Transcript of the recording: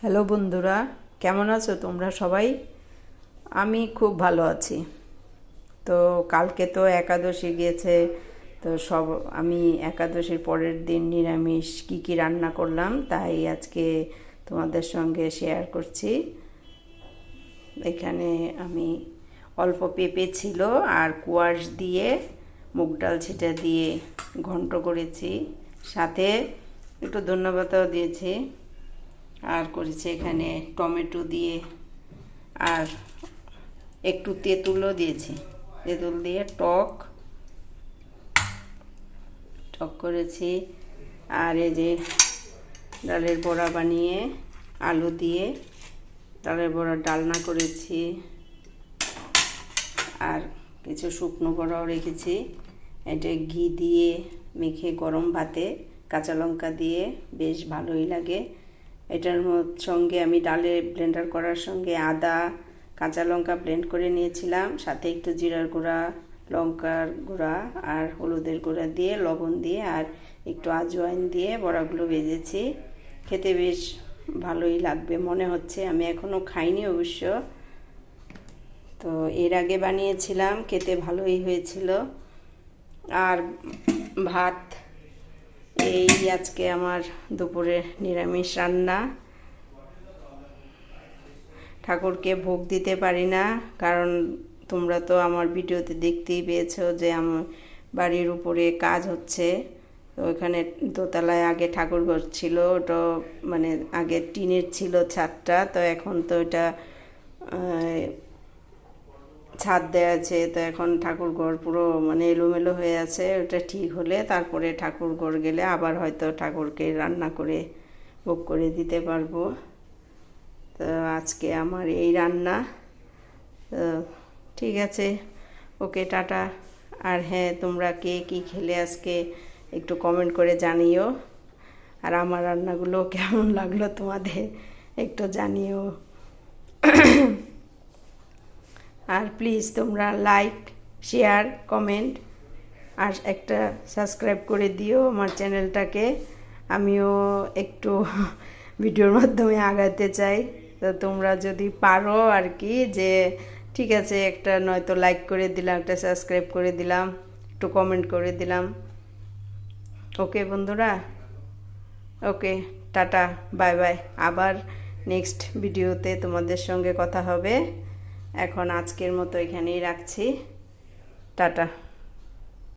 Hello বন্ধুরা, কেমন আছো তোমরা সবাই? আমি খুব ভালো আছি। তো কালকে তো একাদশী গিয়েছে, তো আমি একাদশীর পরের দিন নিরামিষ কী কী রান্না করলাম তাই আজকে তোমাদের সঙ্গে শেয়ার করছি। এখানে আমি অল্প পেঁপে ছিল আর কোয়াশ দিয়ে মুগ ডাল ছিটা দিয়ে ঘন্ট করেছি, সাথে একটু ধনেপাতাও দিয়েছি, আর করেছি এখানে টমেটো দিয়ে, আর একটু তেঁতুলও দিয়েছি। তেঁতুল দিয়ে টক টক করেছি। আর এই যে ডালের বড়া বানিয়ে আলু দিয়ে ডালের বড়া ডালনা করেছি, আর কিছু শুকনো বড়াও রেখেছি। এটা ঘি দিয়ে মেখে গরম ভাতে কাঁচা লঙ্কা দিয়ে বেশ ভালোই লাগে। এটার সঙ্গে আমি ডালে ব্লেন্ডার করার সঙ্গে আদা কাঁচা লঙ্কা ব্লেন্ড করে নিয়েছিলাম, সাথে একটু জিরার গুঁড়া, লঙ্কার গুঁড়া আর হলুদের গুঁড়া দিয়ে, লবণ দিয়ে আর একটু আজওয়াইন দিয়ে বড়াগুলো ভেজেছি। খেতে বেশ ভালোই লাগবে মনে হচ্ছে। আমি এখনও খাইনি অবশ্য, তো এর আগে বানিয়েছিলাম, খেতে ভালোই হয়েছিল। আর ভাত, এই আজকে আমার দুপুরে নিরামিষ রান্না। ঠাকুরকে ভোগ দিতে পারি না, কারণ তোমরা তো আমার ভিডিওতে দেখতেই পেয়েছো যে আমার বাড়ির উপরে কাজ হচ্ছে। তো ওখানে দোতলায় আগে ঠাকুরঘর ছিল, ওটা মানে আগে টিনের ছিল ছাদটা, তো এখন তো এটা ছাদ দেওয়া আছে। তো এখন ঠাকুরঘর পুরো মানে এলোমেলো হয়ে আছে। ওটা ঠিক হলে তারপরে ঠাকুরঘর গেলে আবার হয়তো ঠাকুরকে রান্না করে ভোগ করে দিতে পারবো। তো আজকে আমার এই রান্না। তো ঠিক আছে, ওকে, টাটা। আর হ্যাঁ, তোমরা কে কী খেলে আজকে একটু কমেন্ট করে জানিও, আর আমার রান্নাগুলো কেমন লাগলো তোমাদের একটু জানিও। আর প্লিজ তোমরা লাইক, শেয়ার, কমেন্ট আর একটা সাবস্ক্রাইব করে দিও আমার চ্যানেলটাকে। আমিও একটু ভিডিওর মাধ্যমে আগাতে চাই। তো তোমরা যদি পারো আর কি, যে ঠিক আছে, একটা নয়তো লাইক করে দিলাম, একটা সাবস্ক্রাইব করে দিলাম, একটু কমেন্ট করে দিলাম। ওকে বন্ধুরা, ওকে, টাটা, বাই বাই। আবার নেক্সট ভিডিওতে তোমাদের সঙ্গে কথা হবে। এখন আজকের মতো এখানেই রাখছি, টাটা।